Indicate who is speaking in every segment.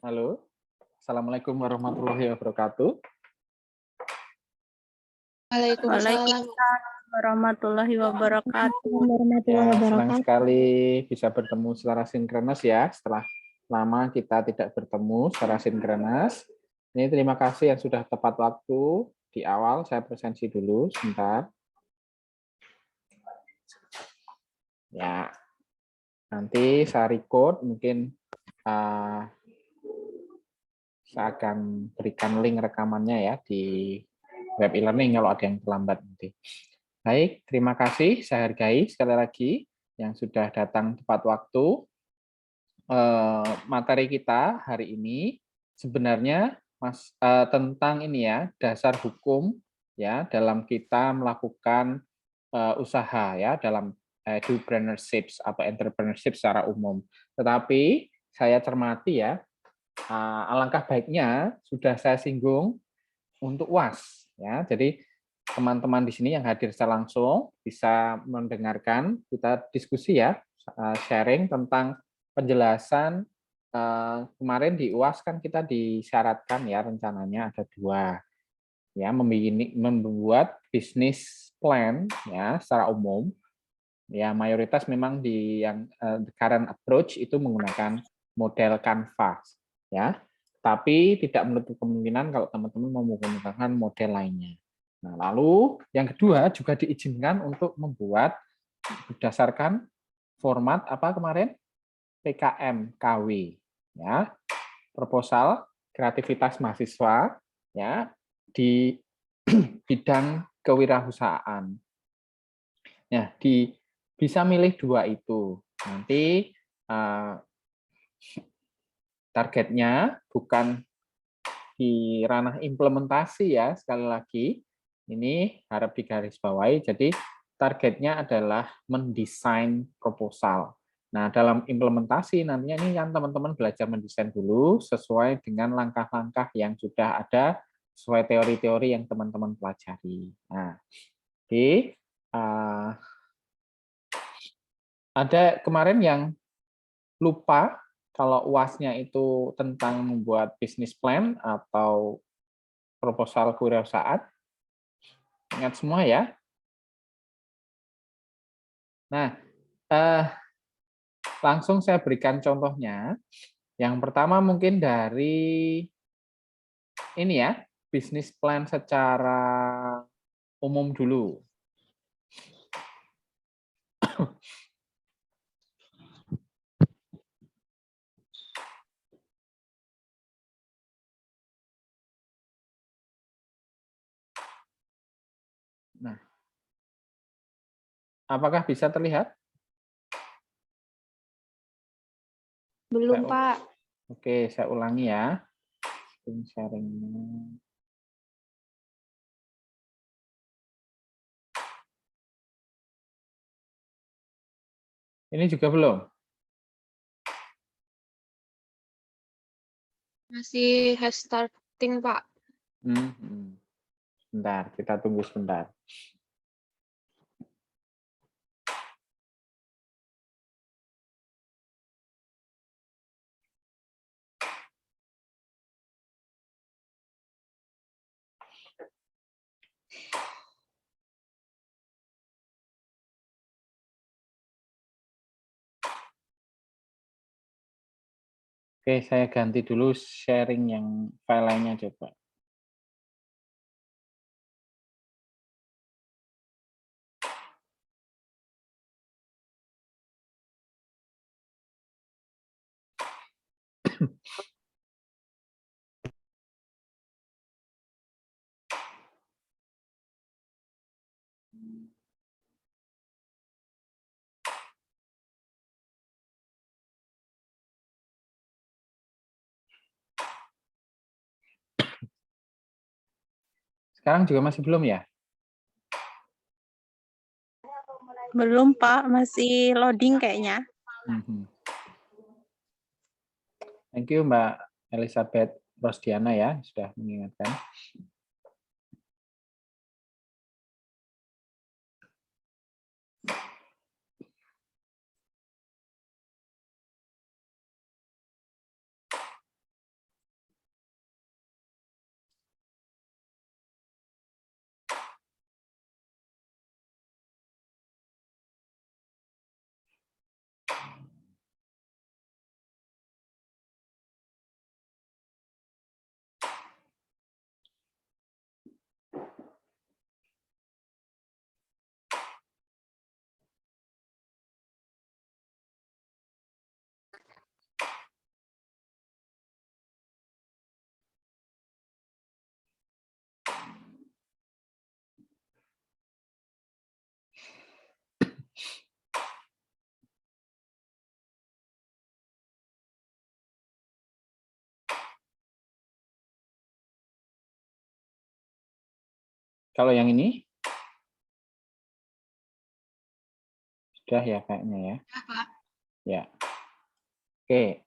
Speaker 1: Halo, Assalamualaikum warahmatullahi wabarakatuh.
Speaker 2: Waalaikumsalam warahmatullahi wabarakatuh.
Speaker 1: Ya, senang sekali bisa bertemu secara sinkronis ya, setelah lama kita tidak bertemu secara sinkronis. Ini terima kasih yang sudah tepat waktu. Di awal saya presensi dulu sebentar. Ya, nanti saya record, mungkin saya akan berikan link rekamannya ya di web e-learning kalau ada yang terlambat nanti. Baik, terima kasih. Saya hargai sekali lagi yang sudah datang tepat waktu. Materi kita hari ini sebenarnya tentang ini ya, dasar hukum ya dalam kita melakukan usaha ya dalam entrepreneurship atau entrepreneurship secara umum. Tetapi saya cermati ya, alangkah baiknya sudah saya singgung untuk UAS ya. Jadi teman-teman di sini yang hadir secara langsung bisa mendengarkan kita diskusi ya, sharing tentang penjelasan. Kemarin di UAS kan kita disyaratkan ya, rencananya ada 2 ya, membuat bisnis plan ya secara umum ya, mayoritas memang di yang the current approach itu menggunakan model Canvas ya, tapi tidak menutup kemungkinan kalau teman-teman mau menggunakan model lainnya. Nah, lalu yang kedua juga diizinkan untuk membuat berdasarkan format apa kemarin? PKM KW ya, proposal kreativitas mahasiswa ya di bidang kewirausahaan. Nah, bisa milih 2 itu. Nanti targetnya bukan di ranah implementasi ya, sekali lagi ini harap digarisbawahi. Jadi targetnya adalah mendesain proposal. Nah, dalam implementasi nantinya ini yang teman-teman belajar mendesain dulu sesuai dengan langkah-langkah yang sudah ada, sesuai teori-teori yang teman-teman pelajari. Nah, oke. Ada kemarin yang lupa kalau UAS-nya itu tentang membuat bisnis plan atau proposal kewirausahaan. Ingat semua ya. Nah, langsung saya berikan contohnya. Yang pertama mungkin dari ini ya, bisnis plan secara umum dulu. Nah, apakah bisa terlihat?
Speaker 2: Belum, Pak.
Speaker 1: Oke, saya ulangi ya. Sharing-nya. Ini juga belum?
Speaker 2: Masih starting, Pak.
Speaker 1: Sebentar, kita tunggu sebentar. Oke, saya ganti dulu sharing yang file lainnya coba. Sekarang juga masih belum ya?
Speaker 2: Belum, Pak. Masih loading kayaknya.
Speaker 1: Thank you Mbak Elizabeth Rosdiana ya, sudah mengingatkan. Kalau yang ini sudah ya kayaknya ya. Ya. Oke.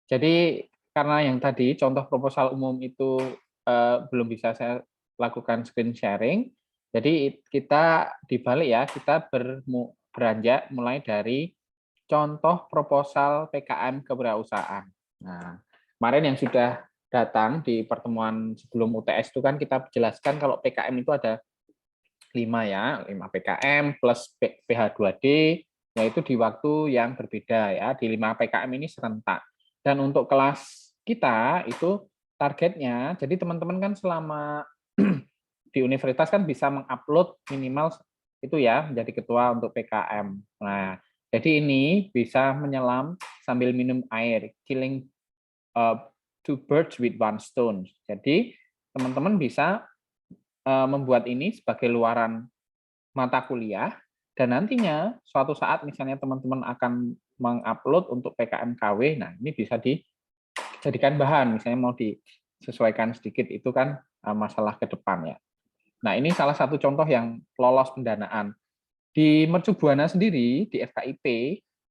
Speaker 1: Jadi karena yang tadi contoh proposal umum itu belum bisa saya lakukan screen sharing, jadi kita dibalik ya, kita beranjak mulai dari contoh proposal PKM kewirausahaan. Nah, kemarin yang sudah datang di pertemuan sebelum UTS itu kan kita jelaskan kalau PKM itu ada 5 ya, 5 PKM plus PH2D, yaitu di waktu yang berbeda ya, di 5 PKM ini serentak. Dan untuk kelas kita itu targetnya, jadi teman-teman kan selama di universitas kan bisa mengupload minimal itu ya, menjadi ketua untuk PKM. Nah, jadi ini bisa menyelam sambil minum air, killing two birds with one stone. Jadi teman-teman bisa membuat ini sebagai luaran mata kuliah, dan nantinya suatu saat misalnya teman-teman akan mengupload untuk PKM-KW, nah ini bisa dijadikan bahan, misalnya mau disesuaikan sedikit, itu kan masalah ke depan ya. Nah ini salah satu contoh yang lolos pendanaan. Di Mercu Buana sendiri, di FKIP,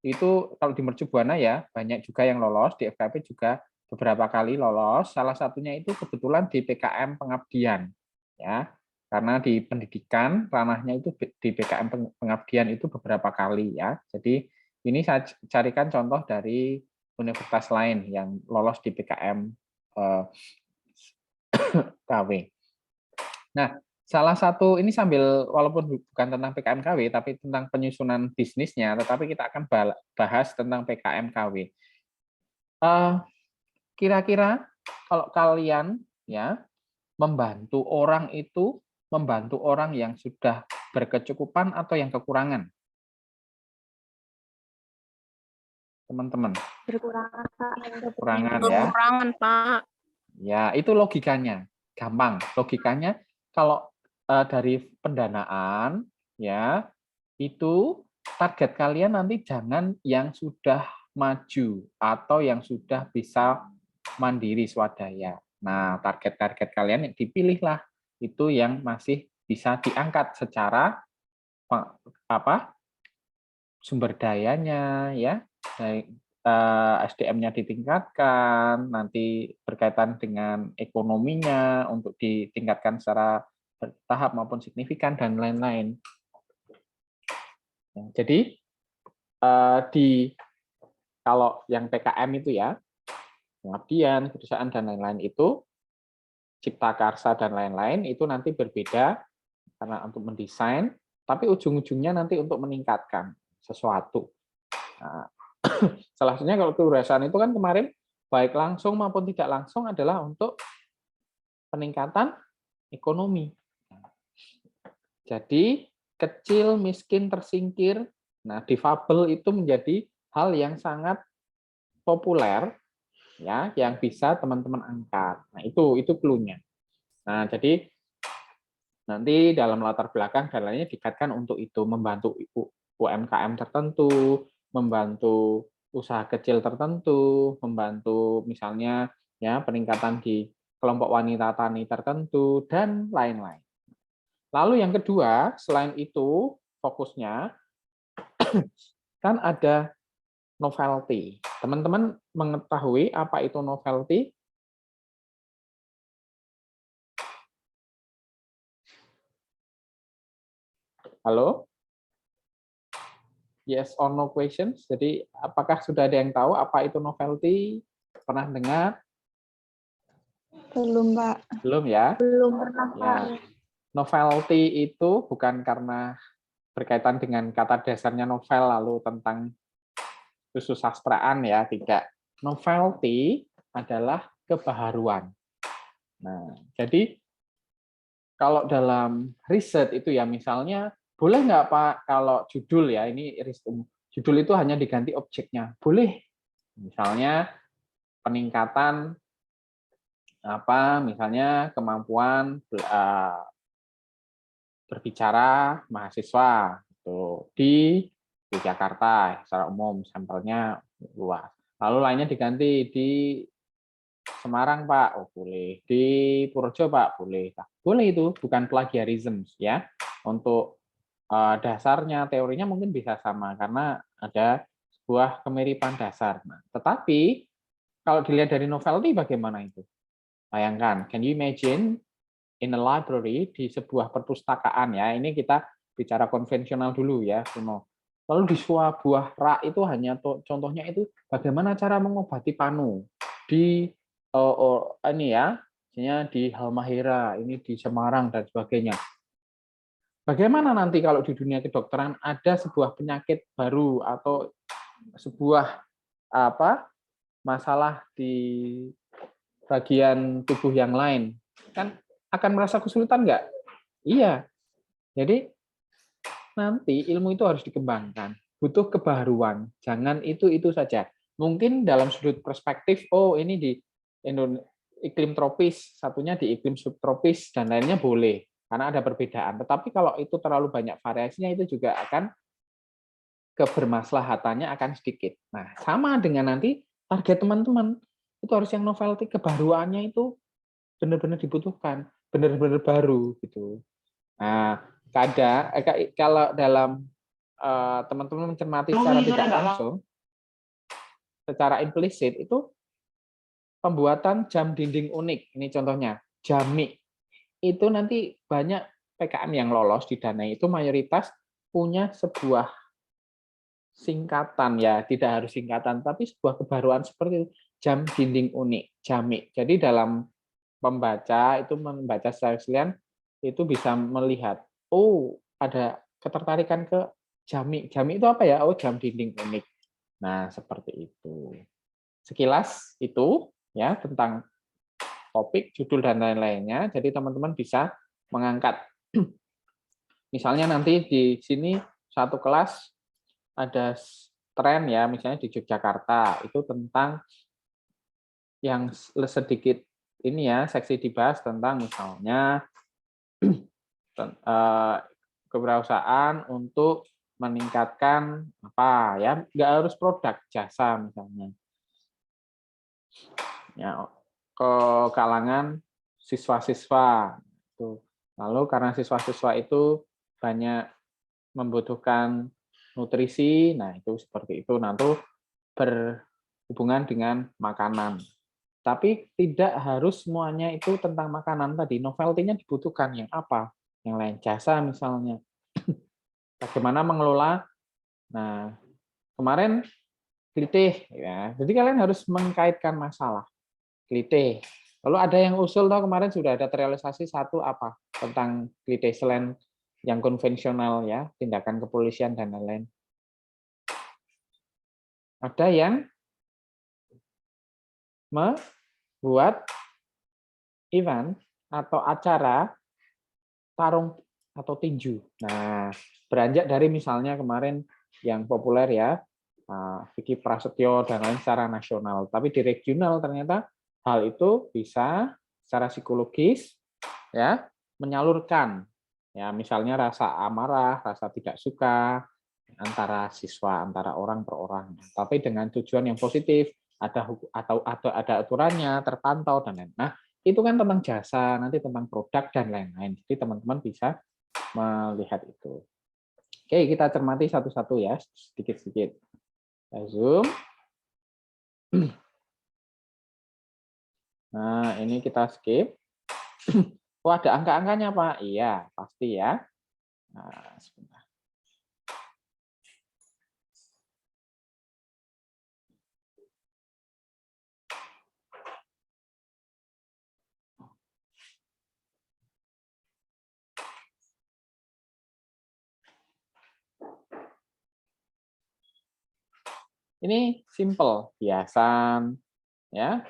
Speaker 1: itu kalau di Mercu Buana ya banyak juga yang lolos, di FKIP juga beberapa kali lolos, salah satunya itu kebetulan di PKM pengabdian. Ya, karena di pendidikan ranahnya itu di PKM pengabdian itu beberapa kali ya. Jadi ini saya carikan contoh dari universitas lain yang lolos di PKM KW. Nah, salah satu ini sambil walaupun bukan tentang PKM KW tapi tentang penyusunan bisnisnya, tetapi kita akan bahas tentang PKM KW. Kira-kira kalau kalian ya membantu orang yang sudah berkecukupan atau yang kekurangan? Teman-teman.
Speaker 2: Berkurangan, Pak.
Speaker 1: Kekurangan ya.
Speaker 2: Berkurangan, Pak.
Speaker 1: Ya, itu logikanya. Gampang. Logikanya kalau dari pendanaan ya, itu target kalian nanti jangan yang sudah maju atau yang sudah bisa mandiri swadaya. Nah, target-target kalian yang dipilihlah itu yang masih bisa diangkat secara apa sumber dayanya ya, baik SDM-nya ditingkatkan, nanti berkaitan dengan ekonominya untuk ditingkatkan secara bertahap maupun signifikan dan lain-lain. Jadi kalau yang PKM itu ya, pengabdian, kedutaan dan lain-lain itu, cipta karsa dan lain-lain itu nanti berbeda karena untuk mendesain, tapi ujung-ujungnya nanti untuk meningkatkan sesuatu. Nah, salah satunya kalau kewirausahaan itu kan kemarin baik langsung maupun tidak langsung adalah untuk peningkatan ekonomi. Jadi kecil, miskin, tersingkir, nah difabel itu menjadi hal yang sangat populer ya, yang bisa teman-teman angkat. Nah itu clue-nya. Nah jadi nanti dalam latar belakang dan lainnya dikaitkan untuk itu, membantu UMKM tertentu, membantu usaha kecil tertentu, membantu misalnya ya peningkatan di kelompok wanita tani tertentu dan lain-lain. Lalu yang kedua, selain itu fokusnya kan ada novelty. Teman-teman mengetahui apa itu novelty? Halo? Yes or no questions. Jadi apakah sudah ada yang tahu apa itu novelty? Pernah dengar?
Speaker 2: Belum, Pak.
Speaker 1: Belum ya?
Speaker 2: Belum pernah,
Speaker 1: Ya.
Speaker 2: Pak.
Speaker 1: Novelty itu bukan karena berkaitan dengan kata dasarnya novel lalu tentang kesusastraan ya, tidak. Novelty adalah kebaharuan. Nah, jadi kalau dalam riset itu ya misalnya boleh nggak Pak kalau judul ya ini judul itu hanya diganti objeknya, boleh. Misalnya peningkatan apa misalnya kemampuan berbicara mahasiswa itu di Jakarta secara umum sampelnya luas. Lalu lainnya diganti di Semarang, Pak. Oh, boleh. Di Purworejo, Pak. Boleh. Nah, boleh itu, bukan plagiarism ya. Untuk dasarnya, teorinya mungkin bisa sama karena ada sebuah kemiripan dasar. Nah, tetapi kalau dilihat dari novelty bagaimana itu? Bayangkan, can you imagine in a library di sebuah perpustakaan ya. Ini kita bicara konvensional dulu ya, kuno. Lalu di sebuah rak itu hanya contohnya itu bagaimana cara mengobati panu di ini ya, misalnya di Halmahera, ini di Semarang dan sebagainya. Bagaimana nanti kalau di dunia kedokteran ada sebuah penyakit baru atau sebuah masalah di bagian tubuh yang lain, kan akan merasa kesulitan nggak? Iya. Jadi nanti ilmu itu harus dikembangkan, butuh kebaruan. Jangan itu saja. Mungkin dalam sudut perspektif, oh ini di iklim tropis, satunya di iklim subtropis dan lainnya boleh karena ada perbedaan. Tetapi kalau itu terlalu banyak variasinya itu juga akan kebermaslahatannya akan sedikit. Nah, sama dengan nanti target teman-teman itu harus yang novelty, kebaruannya itu benar-benar dibutuhkan, benar-benar baru gitu. Nah, kalau dalam teman-teman mencermati secara tidak langsung, secara implisit itu pembuatan jam dinding unik. Ini contohnya, jamik. Itu nanti banyak PKM yang lolos didanai itu mayoritas punya sebuah singkatan ya, tidak harus singkatan, tapi sebuah kebaruan seperti itu, jam dinding unik, jamik. Jadi dalam membaca itu membaca secara sekalian itu bisa melihat, oh ada ketertarikan ke jamik. Jamik itu apa ya? Oh jam dinding unik. Nah seperti itu. Sekilas itu ya tentang topik, judul dan lain-lainnya. Jadi teman-teman bisa mengangkat. Misalnya nanti di sini satu kelas ada tren ya, misalnya di Yogyakarta itu tentang yang sedikit ini ya, seksi dibahas tentang misalnya kewirausahaan untuk meningkatkan apa ya, nggak harus produk, jasa misalnya. Ya, ke kalangan siswa-siswa. Lalu karena siswa-siswa itu banyak membutuhkan nutrisi, nah itu seperti itu. Nanti berhubungan dengan makanan. Tapi tidak harus semuanya itu tentang makanan tadi. Novelty-nya dibutuhkan yang apa? Yang lain jasa misalnya. Bagaimana mengelola. Nah, kemarin klitih ya. Jadi kalian harus mengkaitkan masalah. Klitih. Lalu ada yang usul toh kemarin sudah ada terrealisasi satu apa tentang klitih selain yang konvensional ya, tindakan kepolisian dan lain-lain. Ada yang membuat event atau acara tarung atau tinju. Nah, beranjak dari misalnya kemarin yang populer ya, Vicky Prasetyo dan lain secara nasional. Tapi di regional ternyata hal itu bisa secara psikologis ya menyalurkan ya misalnya rasa amarah, rasa tidak suka antara siswa, antara orang per orang. Tapi dengan tujuan yang positif, ada aturannya, terpantau dan lain-lain. Nah, itu kan tentang jasa, nanti tentang produk dan lain-lain. Jadi teman-teman bisa melihat itu. Oke, kita cermati satu-satu ya, sedikit-sedikit. Zoom. Nah, ini kita skip. Oh, ada angka-angkanya, Pak. Iya, pasti ya. Nah, sebentar. Ini simple, hiasan, ya.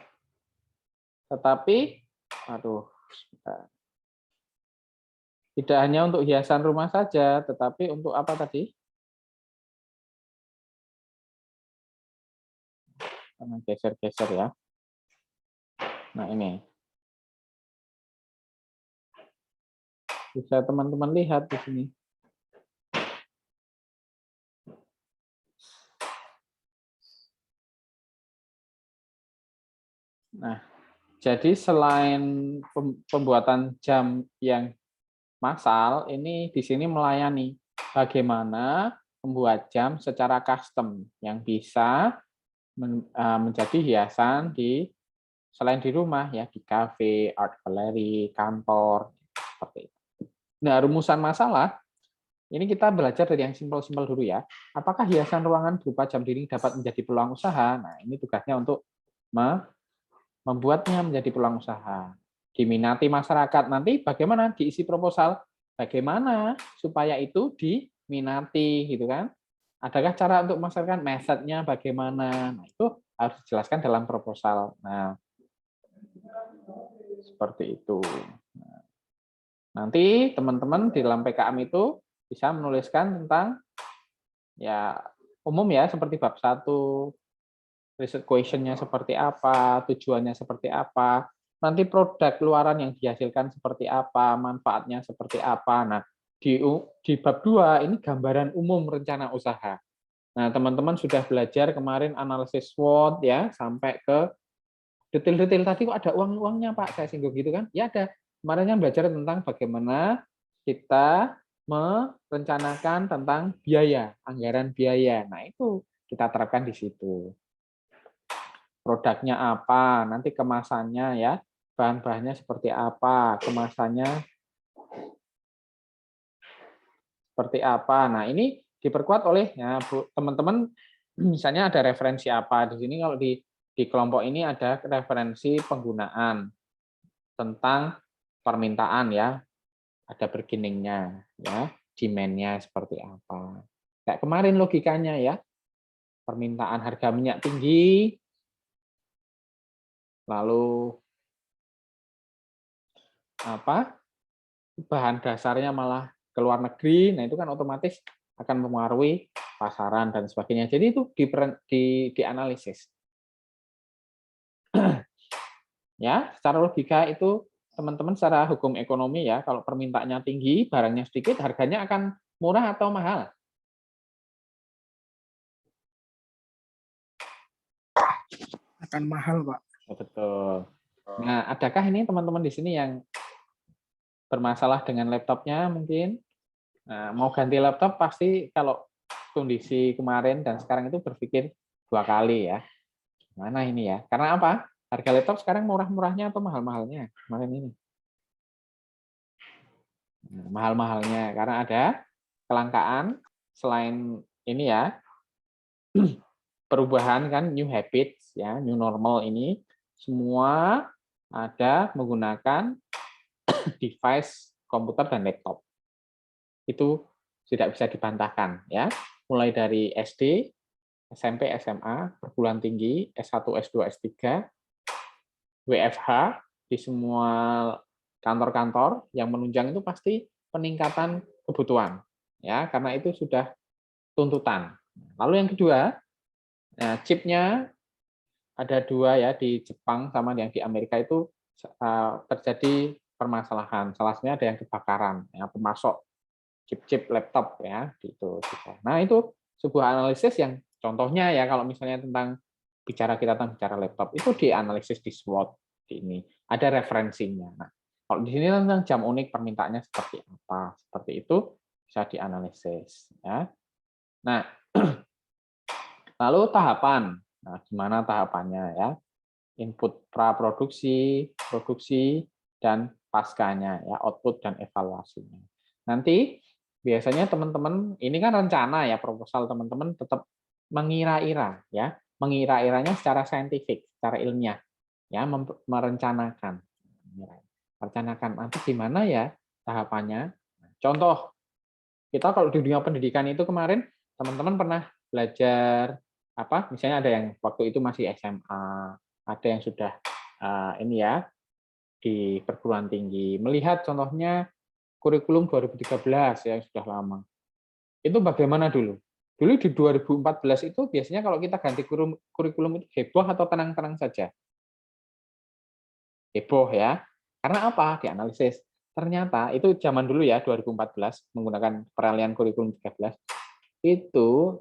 Speaker 1: Tetapi, aduh, tidak hanya untuk hiasan rumah saja, tetapi untuk apa tadi? Karena geser-geser ya. Nah ini, bisa teman-teman lihat di sini. Nah, Jadi selain pembuatan jam yang massal, ini di sini melayani bagaimana membuat jam secara custom yang bisa menjadi hiasan selain di rumah ya, di kafe, art gallery, kantor, seperti itu. Nah, rumusan masalah ini kita belajar dari yang simpel-simpel dulu ya. Apakah hiasan ruangan berupa jam dinding dapat menjadi peluang usaha? Nah, ini tugasnya untuk membuatnya menjadi peluang usaha. Diminati masyarakat. Nanti bagaimana diisi proposal? Bagaimana supaya itu diminati gitu kan? Adakah cara untuk memasarkan message-nya bagaimana? Nah, itu harus dijelaskan dalam proposal. Nah, seperti itu. Nanti teman-teman di dalam PKM itu bisa menuliskan tentang ya umum ya, seperti bab 1, riset question-nya seperti apa, tujuannya seperti apa, nanti produk luaran yang dihasilkan seperti apa, manfaatnya seperti apa. Nah, di bab 2 ini gambaran umum rencana usaha. Nah, teman-teman sudah belajar kemarin analisis SWOT ya, sampai ke detail-detail tadi kok ada uang-uangnya Pak, saya singgung gitu kan? Ya ada. Kemarin yang belajar tentang bagaimana kita merencanakan tentang biaya, anggaran biaya. Nah, itu kita terapkan di situ. Produknya apa, nanti kemasannya ya, bahan-bahannya seperti apa, kemasannya seperti apa. Nah, ini diperkuat oleh ya, teman-teman, misalnya ada referensi apa di sini. Kalau di kelompok ini ada referensi penggunaan tentang permintaan ya, ada bargainingnya ya, demand-nya seperti apa. Kayak kemarin logikanya ya, permintaan harga minyak tinggi, lalu apa? Bahan dasarnya malah ke luar negeri, nah itu kan otomatis akan mempengaruhi pasaran dan sebagainya. Jadi itu dianalisis. Ya, secara logika itu teman-teman secara hukum ekonomi ya, kalau permintaannya tinggi, barangnya sedikit, harganya akan murah atau mahal?
Speaker 3: Akan mahal, Pak.
Speaker 1: Oh, betul. Nah, adakah ini teman-teman di sini yang bermasalah dengan laptopnya mungkin? Nah, mau ganti laptop pasti kalau kondisi kemarin dan sekarang itu berpikir 2 kali ya. Mana ini ya? Karena apa? Harga laptop sekarang murah-murahnya atau mahal-mahalnya kemarin ini? Nah, mahal-mahalnya karena ada kelangkaan. Selain ini ya, perubahan kan, new habits ya, new normal ini semua ada menggunakan device komputer dan laptop. Itu tidak bisa dibantahkan ya. Mulai dari SD, SMP, SMA, perguruan tinggi, S1, S2, S3, WFH, di semua kantor-kantor yang menunjang itu pasti peningkatan kebutuhan ya, karena itu sudah tuntutan. Lalu yang kedua, chipnya ada 2 ya, di Jepang sama yang di Amerika itu terjadi permasalahan. Salah satunya ada yang kebakaran ya, pemasok chip-chip laptop ya, gitu. Nah, itu sebuah analisis yang contohnya ya, kalau misalnya tentang kita tentang bicara laptop itu dianalisis di SWOT di ini. Ada referensinya. Nah, kalau di sini tentang jam unik permintaannya seperti apa, seperti itu bisa dianalisis ya. Nah, lalu tahapan. Nah, gimana tahapannya ya? Input praproduksi, produksi, dan paskanya ya, output dan evaluasinya. Nanti biasanya teman-teman ini kan rencana ya, proposal teman-teman tetap mengira-ira ya, mengira-iranya secara saintifik, secara ilmiah ya, merencanakan. Merencanakan nanti gimana ya tahapannya. Contoh, kita kalau di dunia pendidikan itu kemarin teman-teman pernah belajar apa? Misalnya ada yang waktu itu masih SMA, ada yang sudah ini ya di perguruan tinggi. Melihat contohnya kurikulum 2013 yang sudah lama. Itu bagaimana dulu? Dulu di 2014 itu biasanya kalau kita ganti kurikulum itu heboh atau tenang-tenang saja? Heboh ya. Karena apa? Dianalisis. Ternyata itu zaman dulu ya, 2014 menggunakan peralihan kurikulum 13 itu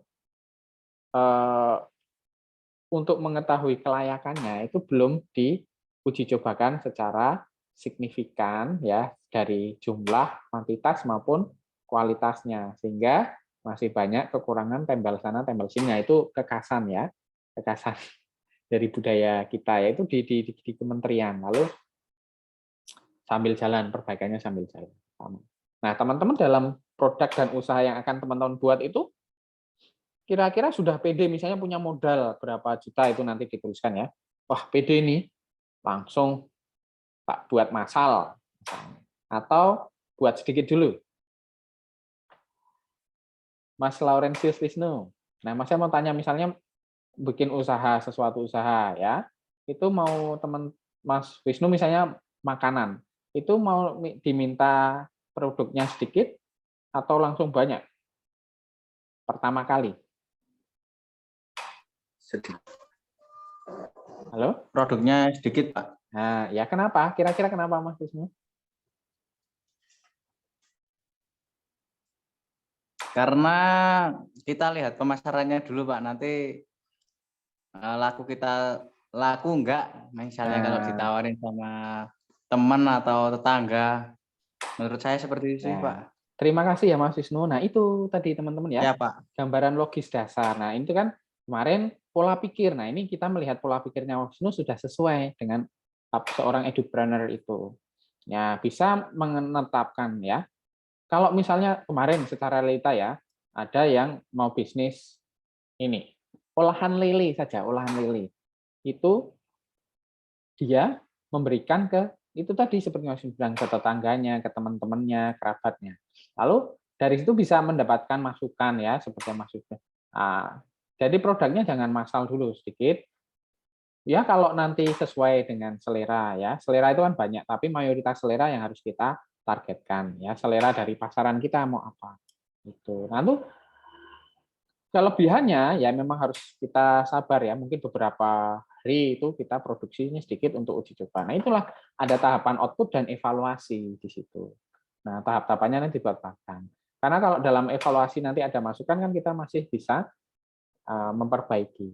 Speaker 1: untuk mengetahui kelayakannya itu belum uji cobakan secara signifikan ya dari jumlah, kuantitas maupun kualitasnya, sehingga masih banyak kekurangan tembal sana tembal sini. Nah, itu kekasan ya, kekasan dari budaya kita yaitu di kementerian. Lalu sambil jalan, perbaikannya sambil jalan. Nah, teman-teman dalam produk dan usaha yang akan teman-teman buat itu kira-kira sudah pede, misalnya punya modal berapa juta itu nanti dituliskan ya. Wah, pede nih, langsung tak buat massal. Atau buat sedikit dulu. Mas Laurentius Wisnu. Nah, Mas saya mau tanya misalnya bikin usaha, sesuatu usaha ya. Itu mau teman Mas Wisnu misalnya makanan. Itu mau diminta produknya sedikit atau langsung banyak? Pertama kali.
Speaker 4: Sedikit.
Speaker 1: Halo?
Speaker 4: Produknya sedikit, Pak.
Speaker 1: Nah, ya kenapa? Kira-kira kenapa, Mas Wisnu?
Speaker 4: Karena kita lihat pemasarannya dulu, Pak. Nanti laku enggak, misalnya kalau ditawarin sama teman atau tetangga. Menurut saya seperti itu sih, Pak.
Speaker 1: Terima kasih ya, Mas Wisnu. Nah, itu tadi teman-teman ya.
Speaker 4: Ya, Pak.
Speaker 1: Gambaran logis dasar. Nah, itu kan kemarin pola pikir. Nah, ini kita melihat pola pikirnya Mas Wisnu sudah sesuai dengan seorang edupreneur itu. Ya, bisa menetapkan ya. Kalau misalnya kemarin secara realita ya, ada yang mau bisnis ini, olahan lele saja, olahan lele. Itu dia memberikan ke itu tadi seperti Mas bilang, ke tetangganya, ke teman-temannya, kerabatnya. Lalu dari situ bisa mendapatkan masukan ya, seperti maksudnya. Nah, jadi produknya jangan massal dulu sedikit. Ya kalau nanti sesuai dengan selera ya. Selera itu kan banyak, tapi mayoritas selera yang harus kita targetkan ya. Selera dari pasaran kita mau apa. Itu. Nah, itu kelebihannya ya memang harus kita sabar ya. Mungkin beberapa hari itu kita produksinya sedikit untuk uji coba. Nah, itulah ada tahapan output dan evaluasi di situ. Nah, tahap-tahapannya nanti dibuat-buatkan. Karena kalau dalam evaluasi nanti ada masukan kan kita masih bisa memperbaiki.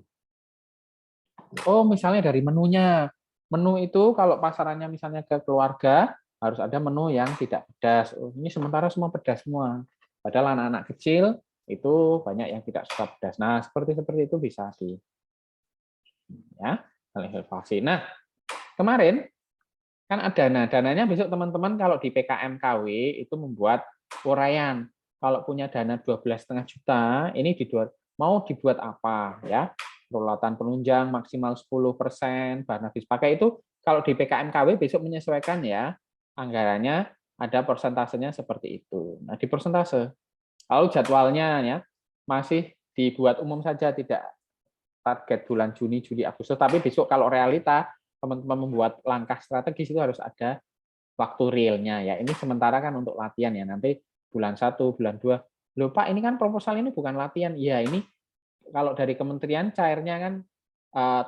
Speaker 1: Oh, misalnya dari menunya. Menu itu kalau pasarannya misalnya ke keluarga, harus ada menu yang tidak pedas. Oh, ini sementara semua pedas semua. Padahal anak-anak kecil itu banyak yang tidak suka pedas. Nah, seperti itu bisa ya, evaluasi. Nah, kemarin kan ada dananya besok teman-teman kalau di PKMKW itu membuat uraian. Kalau punya dana 12,5 juta, ini mau dibuat apa ya? Peralatan penunjang maksimal 10%, bahan habis pakai itu kalau di PKMKW besok menyesuaikan ya, anggarannya ada persentasenya seperti itu. Nah, di persentase. Lalu jadwalnya ya masih dibuat umum saja, tidak target bulan Juni, Juli, Agustus, tapi besok kalau realita teman-teman membuat langkah strategis itu harus ada waktu realnya ya. Ini sementara kan untuk latihan ya. Nanti bulan 1, bulan 2. Loh Pak, ini kan proposal ini bukan latihan. Ya, ini kalau dari kementerian cairnya kan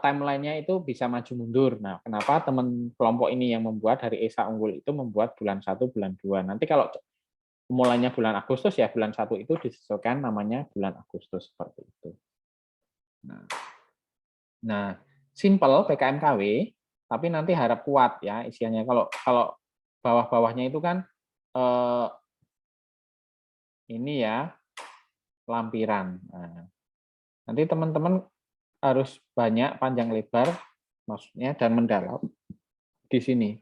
Speaker 1: timeline-nya itu bisa maju mundur. Nah, kenapa teman kelompok ini yang membuat dari ESA Unggul itu membuat bulan 1, bulan 2. Nanti kalau mulainya bulan Agustus ya bulan 1 itu disesuaikan namanya bulan Agustus seperti itu. Nah, simple PKMKW, tapi nanti harap kuat ya isiannya. Kalau bawah-bawahnya itu kan ini ya lampiran. Nah, nanti teman-teman harus banyak panjang lebar maksudnya dan mendalam di sini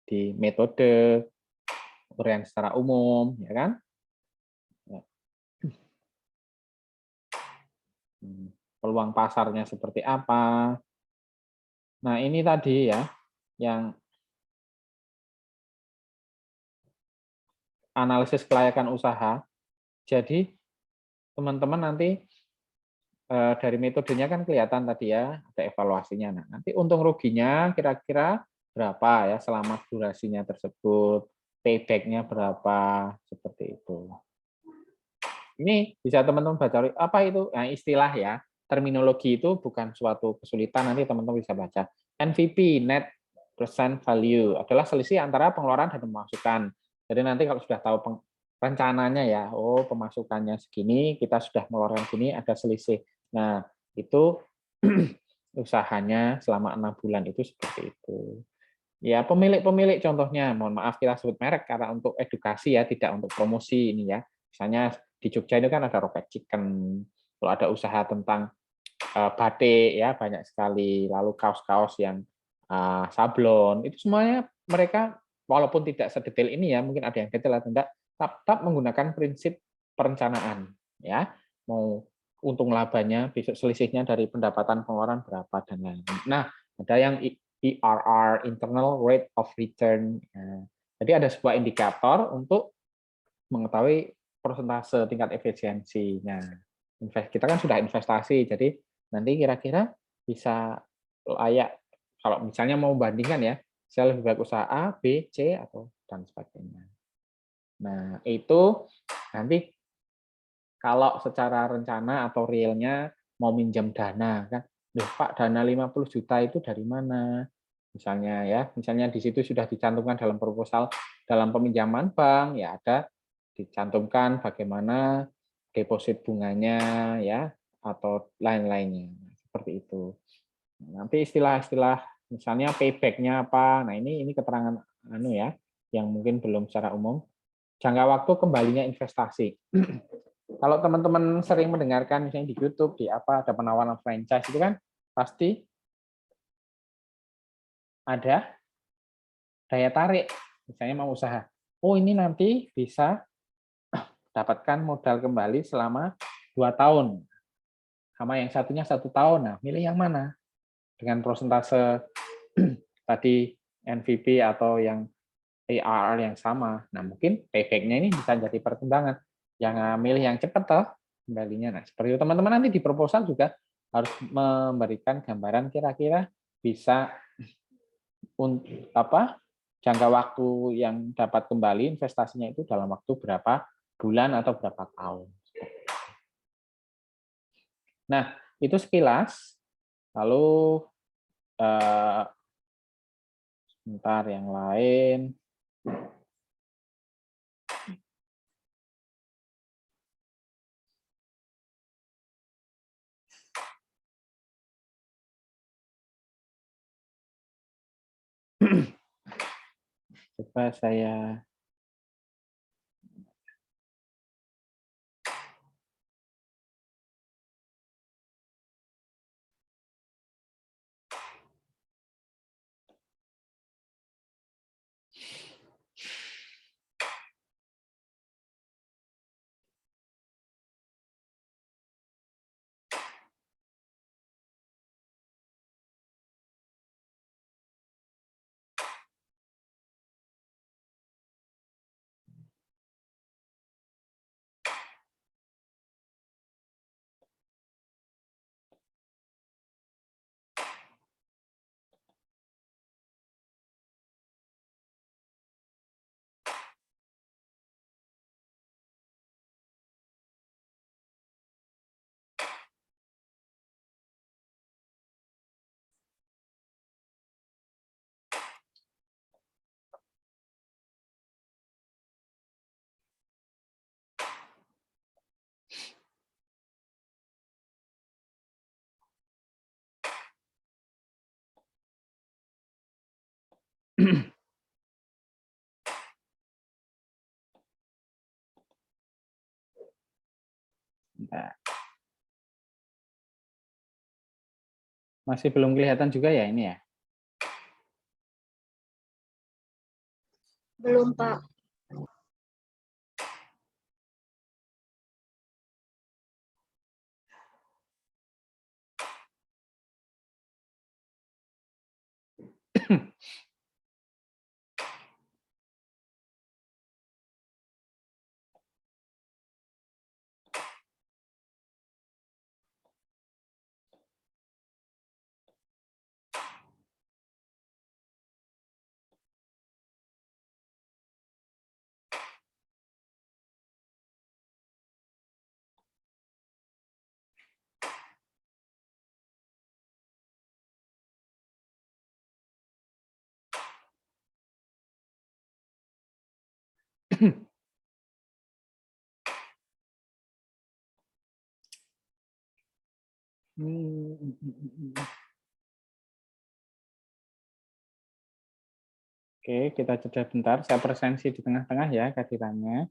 Speaker 1: di metode uraian secara umum ya kan. Peluang pasarnya seperti apa. Nah, ini tadi ya yang analisis kelayakan usaha. Jadi teman-teman nanti dari metodenya kan kelihatan tadi ya, ada evaluasinya. Nah, nanti untung ruginya kira-kira berapa ya selama durasinya tersebut, payback-nya berapa, seperti itu. Ini bisa teman-teman baca, apa itu? Nah, istilah ya, terminologi itu bukan suatu kesulitan, nanti teman-teman bisa baca. NVP, Net Present Value, adalah selisih antara pengeluaran dan pemasukan. Jadi nanti kalau sudah tahu rencananya ya, oh pemasukannya segini, kita sudah mengeluarkan segini, ada selisih. Nah, itu usahanya selama 6 bulan itu seperti itu. Ya, pemilik-pemilik contohnya, mohon maaf kita sebut merek karena untuk edukasi ya, tidak untuk promosi ini ya. Misalnya di Jogja itu kan ada Rocket Chicken, kalau ada usaha tentang batik ya banyak sekali, lalu kaos-kaos yang sablon, itu semuanya mereka walaupun tidak sedetail ini ya, mungkin ada yang detail atau enggak, tetap menggunakan prinsip perencanaan ya. Mau untung labanya, besok selisihnya dari pendapatan pengeluaran berapa dan lain-lain. Nah, ada yang IRR, Internal Rate of Return. Jadi ada sebuah indikator untuk mengetahui persentase tingkat efisiensi. Nah, kita kan sudah investasi, jadi nanti kira-kira bisa layak kalau misalnya mau bandingkan ya, saya lebih baik usaha A, B, C atau dan sebagainya. Nah, itu nanti kalau secara rencana atau realnya mau minjam dana kan, loh Pak, dana 50 juta itu dari mana? Misalnya ya, misalnya di situ sudah dicantumkan dalam proposal dalam peminjaman bank, ya ada dicantumkan bagaimana deposit bunganya ya atau lain-lainnya. Seperti itu. Nanti istilah-istilah misalnya payback-nya apa. Nah, ini keterangan ya yang mungkin belum secara umum. Jangka waktu kembalinya investasi. Kalau teman-teman sering mendengarkan misalnya di YouTube, di apa ada penawaran franchise itu kan pasti ada daya tarik. Misalnya mau usaha. Oh, ini nanti bisa dapatkan modal kembali selama 2 tahun. Sama yang satunya 1 tahun. Nah, milih yang mana? Dengan prosentase tadi NVP atau yang ARR yang sama. Nah, mungkin payback-nya ini bisa jadi pertimbangan. Yang milih yang cepat toh kembalinya. Nah, seperti itu teman-teman nanti di proposal juga harus memberikan gambaran kira-kira bisa apa jangka waktu yang dapat kembali investasinya itu dalam waktu berapa bulan atau berapa tahun. Nah, itu sekilas. Lalu sebentar yang lain. Coba saya masih belum kelihatan juga ya ini ya.
Speaker 2: Belum, Pak.
Speaker 1: Oke, kita jeda bentar. Saya presensi di tengah-tengah ya kehadirannya.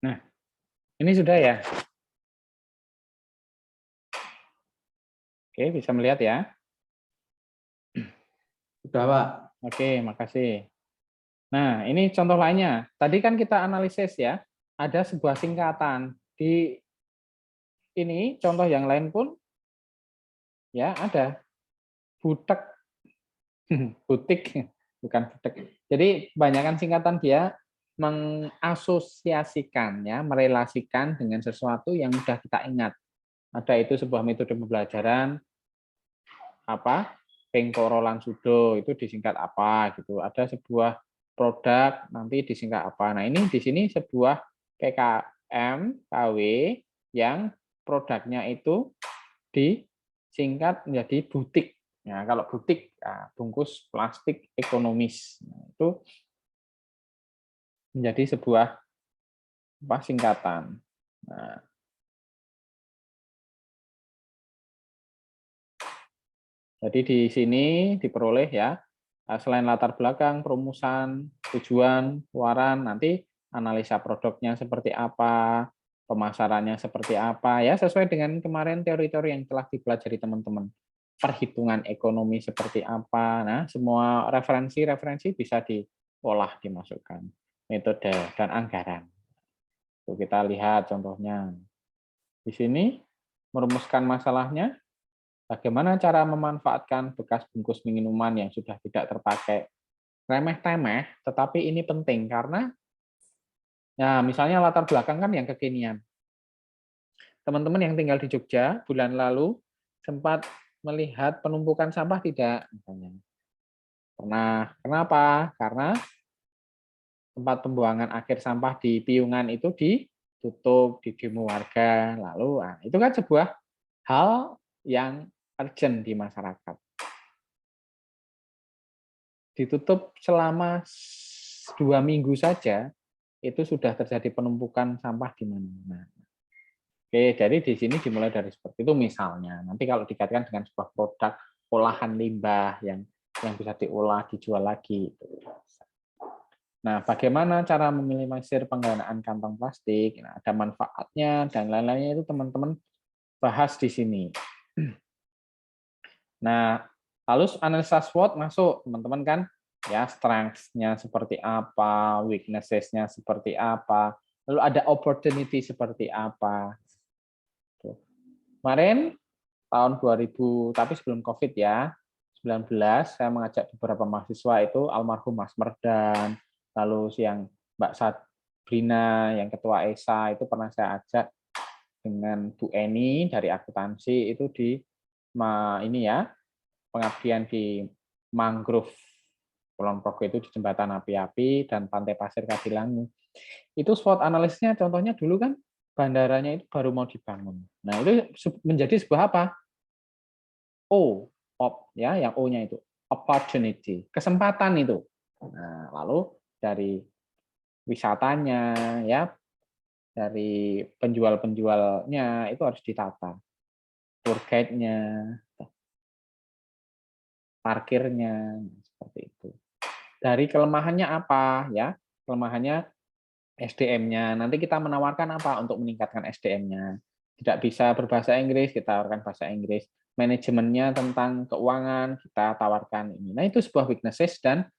Speaker 1: Nah, ini sudah ya. Oke, bisa melihat ya.
Speaker 4: Sudah, Pak.
Speaker 1: Oke, makasih. Nah, ini contoh lainnya. Tadi kan kita analisis ya, ada sebuah singkatan. Di ini contoh yang lain pun ya ada. Butek, butik, bukan butek. Jadi kebanyakan singkatan dia mengasosiasikan ya, merelasikan dengan sesuatu yang mudah kita ingat. Ada itu sebuah metode pembelajaran apa? Pengkorolan sudo itu disingkat apa gitu. Ada sebuah produk nanti disingkat apa. Nah, ini di sini sebuah PKM KW yang produknya itu disingkat menjadi butik. Nah, kalau butik, nah, bungkus plastik ekonomis. Nah, itu menjadi sebuah singkatan. Nah, jadi di sini diperoleh ya, selain latar belakang, perumusan, tujuan, keluaran, nanti analisa produknya seperti apa, pemasarannya seperti apa, ya sesuai dengan kemarin teori-teori yang telah dipelajari teman-teman. Perhitungan ekonomi seperti apa, nah semua referensi-referensi bisa diolah, dimasukkan, metode dan anggaran. Tuh, kita lihat contohnya. Di sini merumuskan masalahnya, bagaimana cara memanfaatkan bekas bungkus minuman yang sudah tidak terpakai. Remeh-temeh, tetapi ini penting karena ya misalnya latar belakang kan yang kekinian. Teman-teman yang tinggal di Jogja bulan lalu sempat melihat penumpukan sampah tidak? Misalnya. Pernah. Kenapa? Karena tempat pembuangan akhir sampah di Piungan itu ditutup, di demo warga. Lalu, nah, itu kan sebuah hal yang urgent di masyarakat. Ditutup selama 2 minggu saja, itu sudah terjadi penumpukan sampah di mana-mana. Oke, jadi di sini dimulai dari seperti itu misalnya. Nanti kalau dikaitkan dengan sebuah produk olahan limbah yang bisa diolah, dijual lagi. Nah, bagaimana cara meminimalisir penggunaan kantong plastik? Nah, ada manfaatnya dan lain-lainnya itu teman-teman bahas di sini. Nah, lalu analisa SWOT masuk, teman-teman kan, ya strengths-nya seperti apa, weaknesses-nya seperti apa, lalu ada opportunity seperti apa. Kemarin tahun 2000, tapi sebelum COVID ya, 19, saya mengajak beberapa mahasiswa itu almarhum Mas Merdan, lalu yang Mbak Sabrina, yang ketua ESA itu pernah saya ajak dengan Bu Eni dari akuntansi itu di ini ya, pengabdian di mangrove Kulon Progo itu di Jembatan Api-Api dan Pantai Pasir Kadilangu. Itu SWOT analisisnya contohnya dulu kan bandaranya itu baru mau dibangun. Nah, itu menjadi sebuah apa? Ya, yang O-nya itu opportunity, kesempatan itu. Nah, lalu dari wisatanya ya, dari penjual-penjualnya itu harus ditata. Tour guide-nya, parkirnya, seperti itu. Dari kelemahannya apa ya? Kelemahannya SDM-nya. Nanti kita menawarkan apa untuk meningkatkan SDM-nya. Tidak bisa berbahasa Inggris, kita tawarkan bahasa Inggris. Manajemennya tentang keuangan, kita tawarkan ini. Nah, itu sebuah weaknesses dan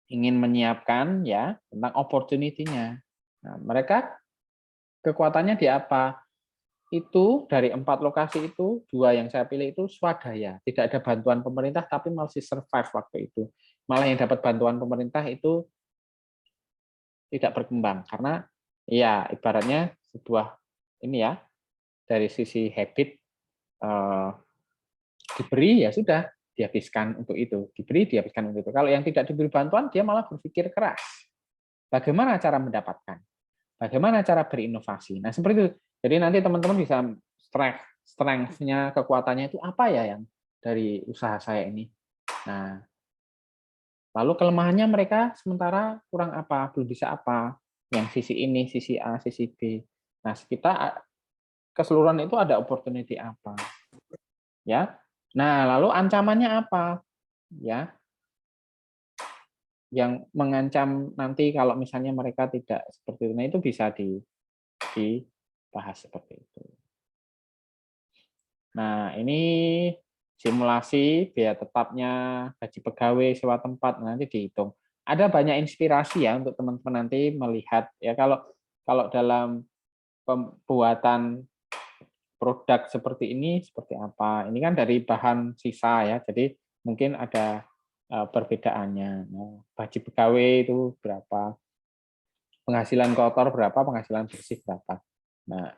Speaker 1: ingin menyiapkan ya tentang opportunity-nya. Nah, mereka kekuatannya di apa? Itu dari 4 lokasi itu, 2 yang saya pilih itu swadaya. Tidak ada bantuan pemerintah, tapi masih survive waktu itu. Malah yang dapat bantuan pemerintah itu tidak berkembang. Karena ya ibaratnya sebuah ini ya, dari sisi habit diberi ya sudah, dihabiskan untuk itu. Diberi, dihabiskan untuk itu. Kalau yang tidak diberi bantuan, dia malah berpikir keras. Bagaimana cara mendapatkan? Bagaimana cara berinovasi? Nah, seperti itu. Jadi nanti teman-teman bisa strength-nya, kekuatannya itu apa ya yang dari usaha saya ini. Nah, lalu kelemahannya mereka sementara kurang apa, belum bisa apa. Yang sisi ini, sisi A, sisi B. Nah, kita keseluruhan itu ada opportunity apa. Ya. Nah, lalu ancamannya apa? Ya. Yang mengancam nanti kalau misalnya mereka tidak seperti itu. Nah, itu bisa dibahas seperti itu. Nah, ini simulasi biaya tetapnya, gaji pegawai, sewa tempat, nanti dihitung. Ada banyak inspirasi ya untuk teman-teman nanti melihat ya kalau dalam pembuatan produk seperti ini seperti apa. Ini kan dari bahan sisa ya, jadi mungkin ada perbedaannya. Nah, gaji pegawai itu berapa, penghasilan kotor berapa, penghasilan bersih berapa. Nah,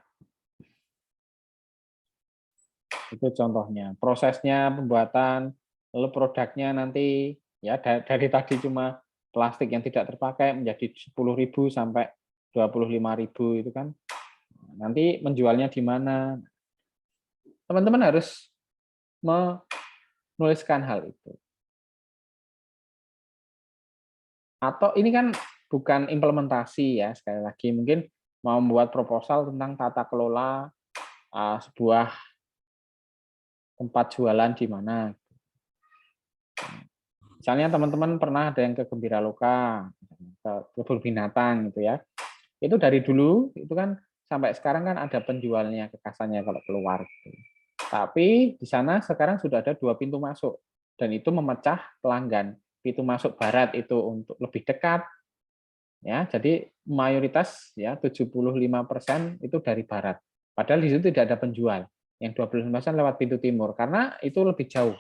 Speaker 1: itu contohnya. Prosesnya pembuatan, lalu produknya nanti ya dari tadi cuma plastik yang tidak terpakai menjadi 10.000 sampai 25.000 itu kan. Nanti menjualnya di mana? Teman-teman harus menuliskan hal itu. Atau ini kan bukan implementasi ya, sekali lagi mungkin mau membuat proposal tentang tata kelola sebuah tempat jualan di mana. Misalnya teman-teman pernah ada yang ke Gembiraloka, ke kebun binatang gitu ya. Itu dari dulu itu kan sampai sekarang kan ada penjualnya, kekasannya kalau keluar. Gitu. Tapi di sana sekarang sudah ada 2 pintu masuk dan itu memecah pelanggan. Pintu masuk barat itu untuk lebih dekat, ya. Jadi mayoritas ya 75% itu dari barat. Padahal di situ tidak ada penjual. Yang 25% lewat pintu timur karena itu lebih jauh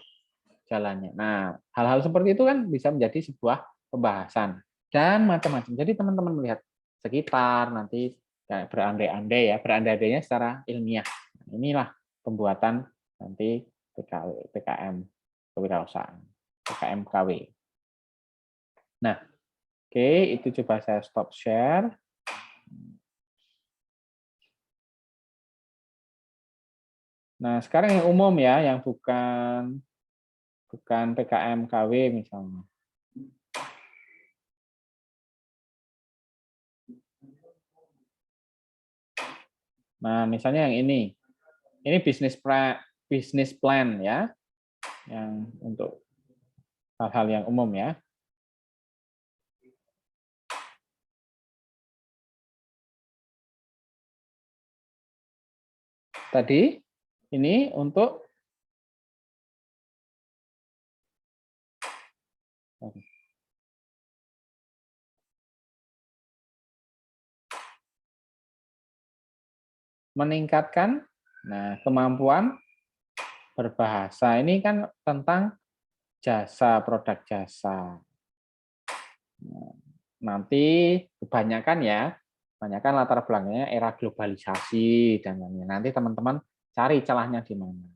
Speaker 1: jalannya. Nah, hal-hal seperti itu kan bisa menjadi sebuah pembahasan dan macam-macam. Jadi teman-teman melihat sekitar nanti kayak berandai-andai ya, berandai-andainya secara ilmiah. Inilah pembuatan nanti PKM kewirausahaan, PKM KW. Nah, oke, itu coba saya stop share. Nah, sekarang yang umum ya, yang bukan PKM KW misalnya. Nah, misalnya yang ini bisnis plan ya, yang untuk hal-hal yang umum ya. Tadi ini untuk meningkatkan kemampuan berbahasa. Ini kan tentang jasa, produk jasa. Nanti kebanyakan latar belakangnya era globalisasi dan lainnya. Nanti teman-teman cari celahnya di mana.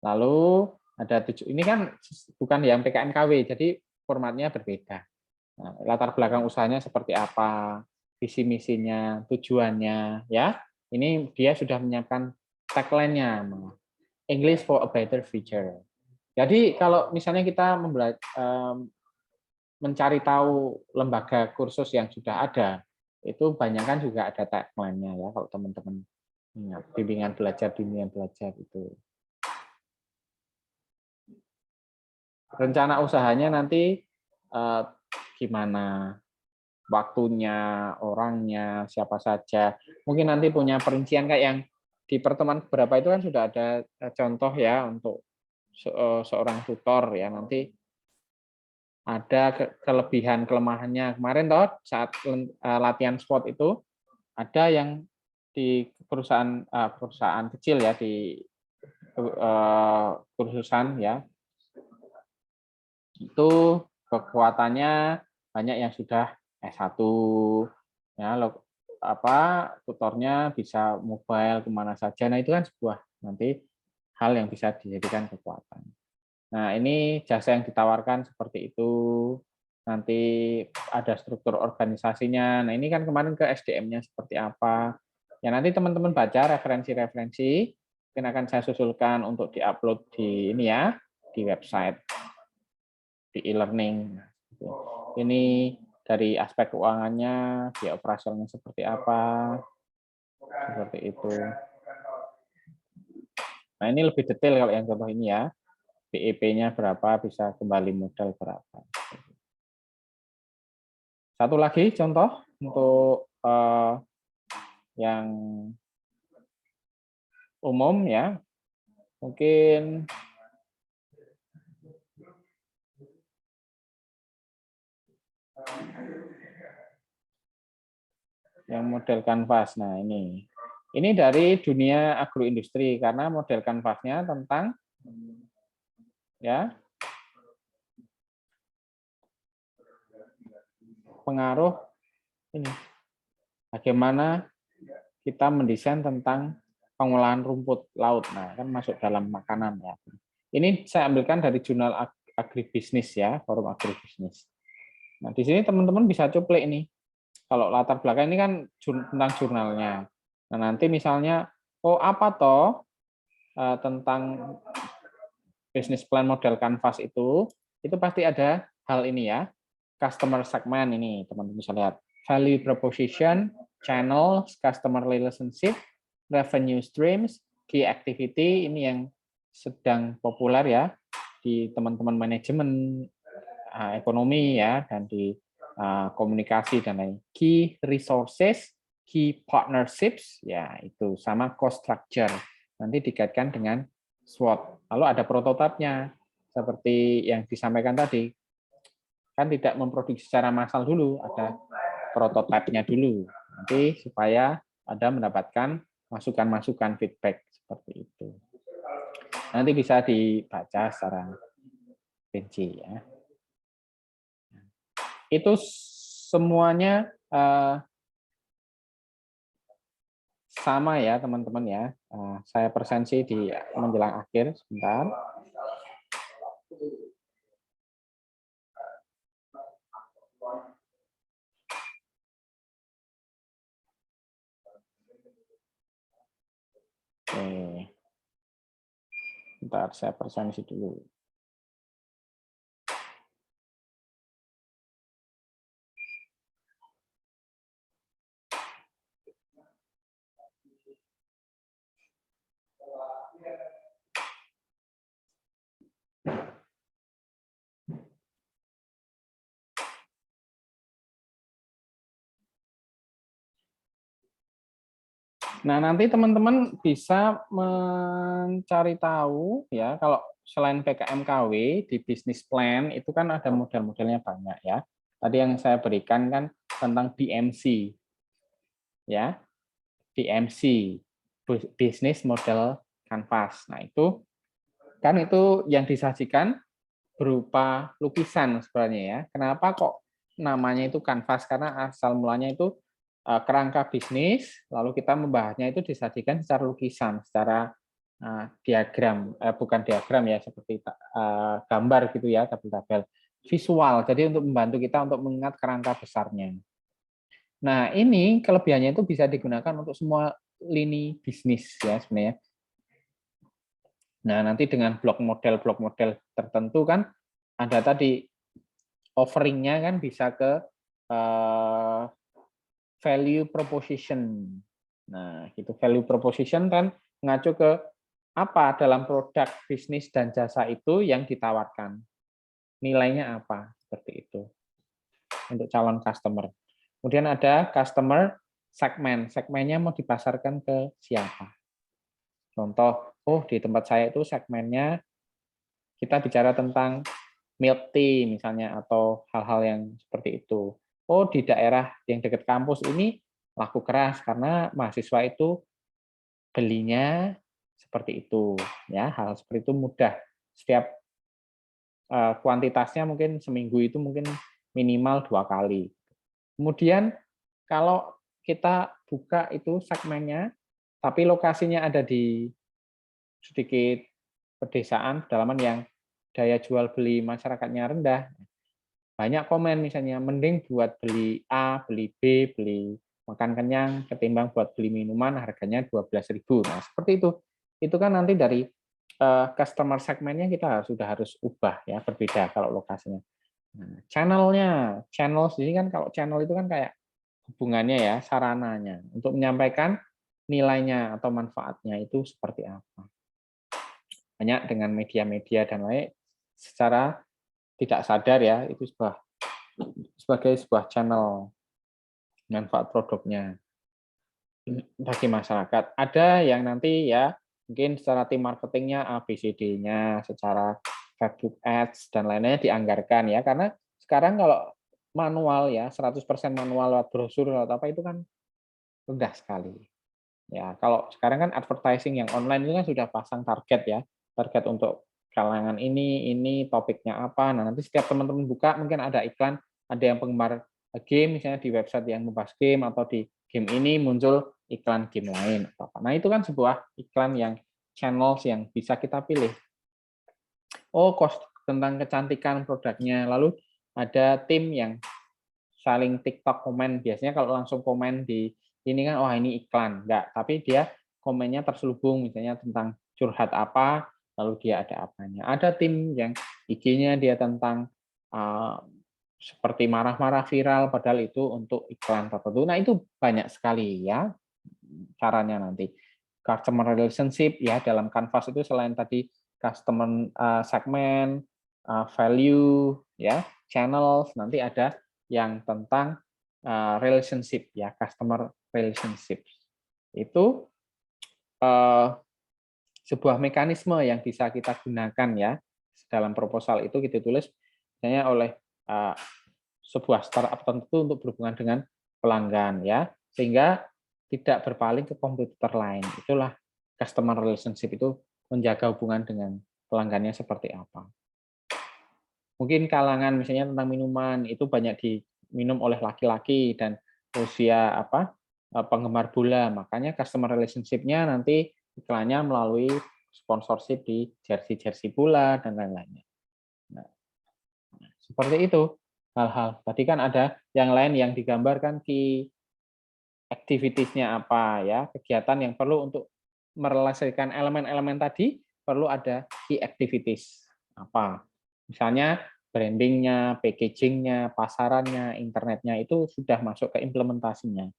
Speaker 1: Lalu ada ini kan bukan yang PKMKW, jadi formatnya berbeda. Nah, latar belakang usahanya seperti apa, visi misinya, tujuannya, ya. Ini dia sudah menyiapkan tagline-nya, English for a better future. Jadi kalau misalnya kita mencari tahu lembaga kursus yang sudah ada, itu banyak kan juga ada tagline-nya ya kalau teman-teman ingat, bimbingan belajar itu. Rencana usahanya nanti gimana, waktunya, orangnya, siapa saja. Mungkin nanti punya perincian kayak yang di pertemuan beberapa itu kan sudah ada contoh ya untuk seorang tutor ya, nanti ada kelebihan kelemahannya. Kemarin toh saat latihan SWOT itu ada yang di perusahaan kecil ya, di kursusan ya, itu kekuatannya banyak yang sudah S1 ya, tutornya bisa mobile kemana saja. Nah itu kan sebuah nanti hal yang bisa dijadikan kekuatan. Nah ini jasa yang ditawarkan seperti itu. Nanti ada struktur organisasinya. Nah ini kan kemarin ke SDM-nya seperti apa. Ya nanti teman-teman baca referensi-referensi, mungkin akan saya susulkan untuk diupload di ini ya, di website, di e-learning. Ini dari aspek keuangannya, biaya operasionalnya seperti apa, seperti itu. Nah ini lebih detail kalau yang contoh ini ya, BEP-nya berapa, bisa kembali modal berapa. Satu lagi contoh untuk yang umum ya, mungkin yang model kanvas. Nah ini dari dunia agroindustri karena model kanvasnya tentang ya pengaruh ini, bagaimana kita mendesain tentang pengolahan rumput laut. Nah, kan masuk dalam makanan ya. Ini saya ambilkan dari jurnal agribisnis ya, forum agribisnis. Nah, di sini teman-teman bisa cuplik ini. Kalau latar belakang ini kan tentang jurnalnya. Nah, nanti misalnya, oh apa toh tentang business plan model canvas itu pasti ada hal ini ya. Customer segment ini, teman-teman bisa lihat. Value proposition, channel, customer relationship, revenue streams, key activity, ini yang sedang populer ya di teman-teman manajemen ekonomi ya, dan di komunikasi dan lain. Key resources, key partnerships, ya itu sama cost structure. Nanti dikaitkan dengan SWOT. Lalu ada prototipenya, seperti yang disampaikan tadi, kan tidak memproduksi secara massal dulu, ada prototipenya dulu. Nanti supaya ada mendapatkan masukan-masukan feedback seperti itu. Nanti bisa dibaca secara rinci ya. Itu semuanya sama ya teman-teman ya. Saya presensi di menjelang akhir sebentar. Oke. Bentar, saya presensi dulu. Nah, nanti teman-teman bisa mencari tahu ya, kalau selain PKMKW di bisnis plan itu kan ada model-modelnya banyak ya. Tadi yang saya berikan kan tentang BMC. Ya. BMC, Business Model Canvas. Nah, itu kan itu yang disajikan berupa lukisan sebenarnya ya. Kenapa kok namanya itu kanvas? Karena asal mulanya itu kerangka bisnis, lalu kita membahasnya itu disajikan secara lukisan, secara diagram, bukan diagram ya, seperti gambar gitu ya, tabel-tabel visual. Jadi untuk membantu kita untuk mengingat kerangka besarnya. Nah ini kelebihannya itu bisa digunakan untuk semua lini bisnis ya sebenarnya. Nah nanti dengan blok model tertentu kan ada tadi offering-nya kan bisa ke value proposition. Nah, gitu value proposition kan mengacu ke apa dalam produk bisnis dan jasa itu yang ditawarkan. Nilainya apa? Seperti itu. Untuk calon customer. Kemudian ada customer segmen. Segmennya mau dipasarkan ke siapa? Contoh, di tempat saya itu segmennya kita bicara tentang milk tea misalnya atau hal-hal yang seperti itu. Di daerah yang dekat kampus ini laku keras karena mahasiswa itu belinya seperti itu, ya hal seperti itu mudah. Setiap kuantitasnya mungkin seminggu itu mungkin minimal 2 kali. Kemudian kalau kita buka itu segmennya, tapi lokasinya ada di sedikit pedesaan, pedalaman yang daya jual beli masyarakatnya rendah, banyak komen misalnya, mending buat beli A, beli B, beli makan kenyang, ketimbang buat beli minuman harganya 12.000. Nah, seperti itu. Itu kan nanti dari customer segmennya kita sudah harus ubah ya, berbeda kalau lokasinya. Nah, channel sendiri kan kalau channel itu kan kayak hubungannya ya, sarananya untuk menyampaikan nilainya atau manfaatnya itu seperti apa. Banyak dengan media-media dan lain secara tidak sadar ya, itu sebagai sebuah channel manfaat produknya bagi masyarakat. Ada yang nanti ya mungkin secara tim marketingnya ABCD-nya, secara Facebook Ads dan lainnya dianggarkan ya, karena sekarang kalau manual ya 100% manual lewat brosur atau apa itu kan rendah sekali. Ya, kalau sekarang kan advertising yang online itu kan sudah pasang target ya, target untuk kalangan ini topiknya apa. Nah, nanti setiap teman-teman buka mungkin ada iklan, ada yang penggemar game misalnya di website yang membahas game atau di game ini muncul iklan game lain atau apa. Nah, itu kan sebuah iklan yang channels yang bisa kita pilih. Tentang kecantikan produknya. Lalu ada tim yang saling TikTok komen. Biasanya kalau langsung komen di ini kan, ini iklan. Enggak, tapi dia komennya terselubung, misalnya tentang curhat apa, lalu dia ada apanya. Ada tim yang IG-nya dia tentang seperti marah-marah viral, padahal itu untuk iklan tertentu. Nah, itu banyak sekali ya caranya nanti. Customer relationship ya dalam Canvas itu selain tadi customer segmen, value ya, channels, nanti ada yang tentang relationship ya, customer relationship. Itu sebuah mekanisme yang bisa kita gunakan ya dalam proposal itu kita tulis misalnya oleh sebuah startup tertentu untuk berhubungan dengan pelanggan ya, sehingga tidak berpaling ke kompetitor lain. Itulah customer relationship itu, menjaga hubungan dengan pelanggannya seperti apa. Mungkin kalangan misalnya tentang minuman itu banyak diminum oleh laki-laki dan usia penggemar bola, makanya customer relationship-nya nanti iklannya melalui sponsorship di jersey bola dan lain-lainnya. Nah, seperti itu hal-hal. Tadi kan ada yang lain yang digambarkan key activities-nya apa ya, kegiatan yang perlu untuk merelasikan elemen-elemen tadi perlu ada key activities apa. Misalnya branding-nya, packaging-nya, pasarannya, internetnya itu sudah masuk ke implementasinya.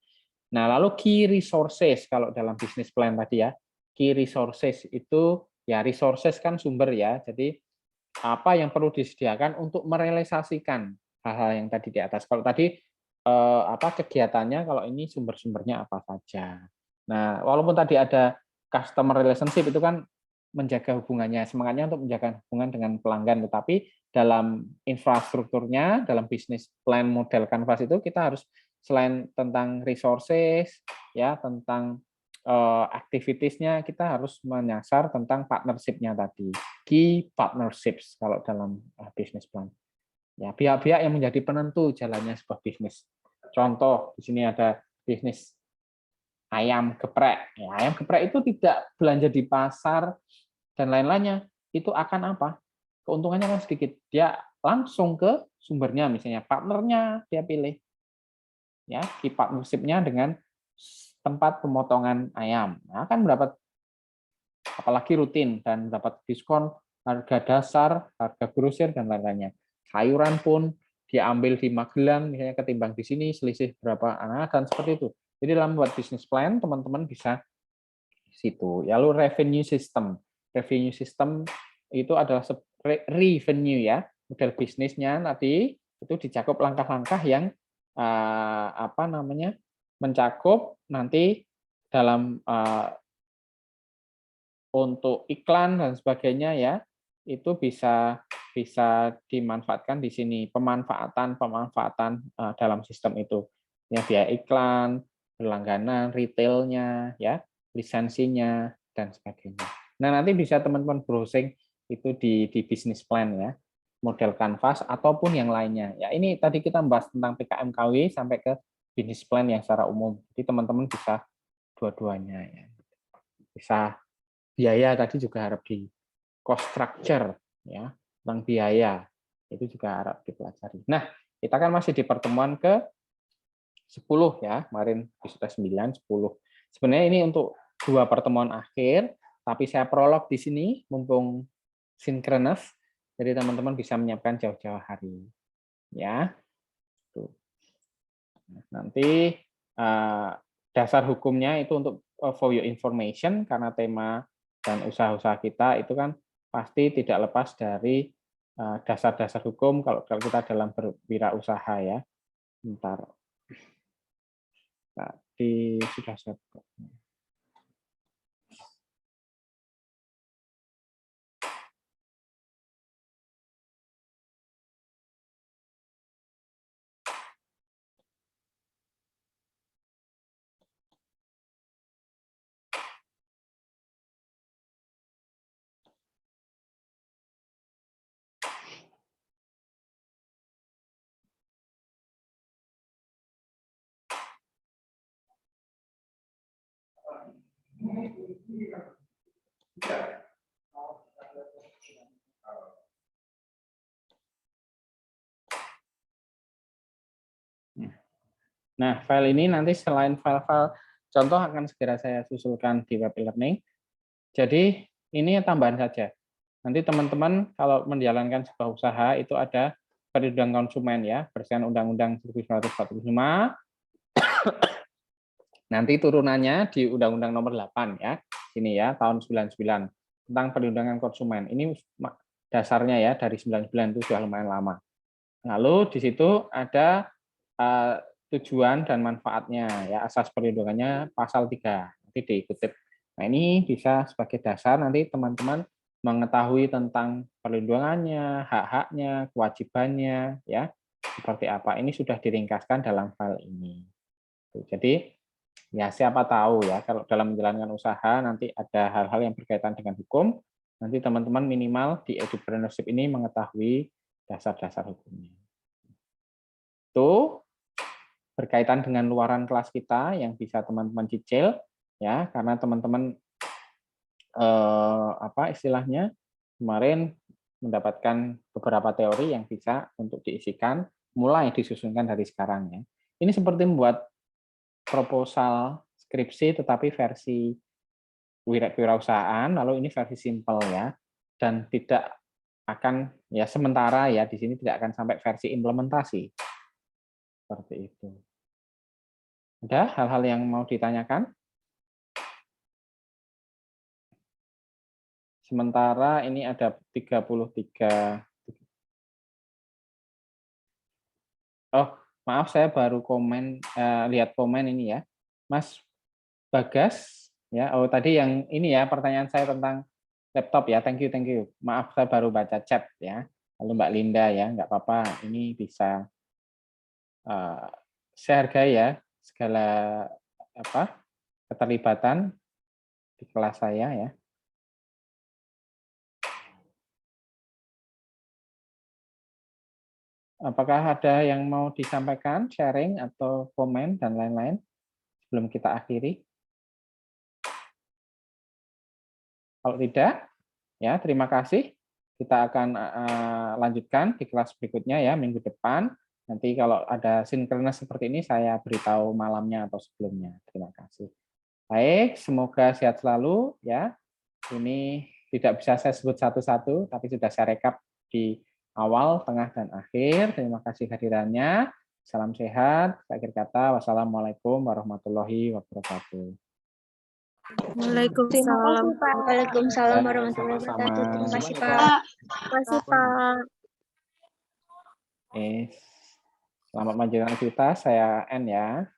Speaker 1: Nah, lalu key resources kalau dalam business plan tadi ya. Key resources itu ya resources kan sumber ya. Jadi apa yang perlu disediakan untuk merealisasikan hal-hal yang tadi di atas. Kalau tadi kegiatannya, kalau ini sumber-sumbernya apa saja. Nah, walaupun tadi ada customer relationship itu kan menjaga hubungannya, semangatnya untuk menjaga hubungan dengan pelanggan, tetapi dalam infrastrukturnya, dalam bisnis plan model Canvas itu kita harus selain tentang resources, ya tentang activities-nya, kita harus menyasar tentang partnership-nya tadi, key partnerships kalau dalam bisnis plan. Ya, pihak-pihak yang menjadi penentu jalannya sebuah bisnis. Contoh, di sini ada bisnis ayam geprek. Ya, ayam geprek itu tidak belanja di pasar dan lain-lainnya. Itu akan apa? Keuntungannya kan sedikit. Dia langsung ke sumbernya, misalnya partnernya dia pilih. Ya, key partnership-nya dengan tempat pemotongan ayam. Nah, akan mendapat apalagi rutin dan dapat diskon harga dasar, harga grosir dan lain-lainnya. Sayuran pun diambil di Magelang misalnya ketimbang di sini selisih berapa dan seperti itu. Jadi dalam buat bisnis plan teman-teman bisa di situ. Lalu revenue system. Revenue system itu adalah revenue ya, model bisnisnya tadi itu dicakup langkah-langkah yang apa namanya mencakup nanti dalam untuk iklan dan sebagainya ya itu bisa dimanfaatkan di sini pemanfaatan dalam sistem itu ya biaya iklan, berlangganan, retailnya ya, lisensinya dan sebagainya. Nah nanti bisa teman-teman browsing itu di bisnis plan ya, model Canvas ataupun yang lainnya. Ya ini tadi kita membahas tentang PKMKW sampai ke bisnis plan yang secara umum. Jadi teman-teman bisa dua-duanya ya. Bisa biaya tadi juga harap di cost structure ya, tentang biaya itu juga harap dipelajari. Nah, kita kan masih di pertemuan ke 10 ya, kemarin sudah 9, 10. Sebenarnya ini untuk 2 pertemuan akhir, tapi saya prolog di sini mumpung sinkronus, jadi teman-teman bisa menyiapkan jauh-jauh hari. Ya. Tuh. Nanti dasar hukumnya itu untuk for your information karena tema dan usaha-usaha kita itu kan pasti tidak lepas dari dasar-dasar hukum kalau kita dalam berwirausaha ya. Bentar. Tadi sudah saya buka. Nah, file ini nanti selain file-file contoh akan segera saya susulkan di web e-learning. Jadi ini tambahan saja. Nanti teman-teman kalau menjalankan sebuah usaha itu ada perlindungan konsumen ya, berdasarkan Undang-Undang 1945. Nanti turunannya di Undang-Undang Nomor 8 ya. Ini ya, tahun 99 tentang perlindungan konsumen. Ini dasarnya ya dari 99 itu sudah lumayan lama. Lalu di situ ada tujuan dan manfaatnya ya, asas perlindungannya pasal 3. Nanti dikutip. Nah, ini bisa sebagai dasar nanti teman-teman mengetahui tentang perlindungannya, hak-haknya, kewajibannya ya. Seperti apa. Ini sudah diringkaskan dalam file ini. Jadi ya siapa tahu ya kalau dalam menjalankan usaha nanti ada hal-hal yang berkaitan dengan hukum, nanti teman-teman minimal di Edupreneurship ini mengetahui dasar-dasar hukumnya. Itu berkaitan dengan luaran kelas kita yang bisa teman-teman cicil ya, karena teman-teman apa istilahnya kemarin mendapatkan beberapa teori yang bisa untuk diisikan mulai disusunkan dari sekarang ya. Ini seperti membuat proposal skripsi tetapi versi kewirausahaan, lalu ini versi simple ya, dan tidak akan ya sementara ya di sini tidak akan sampai versi implementasi seperti itu. Ada hal-hal yang mau ditanyakan? Sementara ini ada 33. Oh, maaf saya baru lihat komen ini ya. Mas Bagas ya. Oh, tadi yang ini ya pertanyaan saya tentang laptop ya. Thank you. Maaf saya baru baca chat ya. Lalu Mbak Linda ya, nggak apa-apa. Ini bisa saya hargai ya segala keterlibatan di kelas saya ya. Apakah ada yang mau disampaikan, sharing atau komen dan lain-lain sebelum kita akhiri? Kalau tidak, ya terima kasih. Kita akan lanjutkan di kelas berikutnya ya minggu depan. Nanti kalau ada sinkronus seperti ini saya beritahu malamnya atau sebelumnya. Terima kasih. Baik, semoga sehat selalu ya. Ini tidak bisa saya sebut satu-satu, tapi sudah saya rekap di awal, tengah, dan akhir. Terima kasih kehadirannya. Salam sehat. Akhir kata, wassalamualaikum warahmatullahi wabarakatuh.
Speaker 2: Waalaikumsalam.
Speaker 5: Terima kasih, Pak.
Speaker 2: Waalaikumsalam
Speaker 1: Ya,
Speaker 2: warahmatullahi wabarakatuh. Terima
Speaker 1: sama-sama.
Speaker 2: kasih, Pak. Terima kasih, Pak.
Speaker 1: Selamat melanjutkan aktivitas. Saya N ya.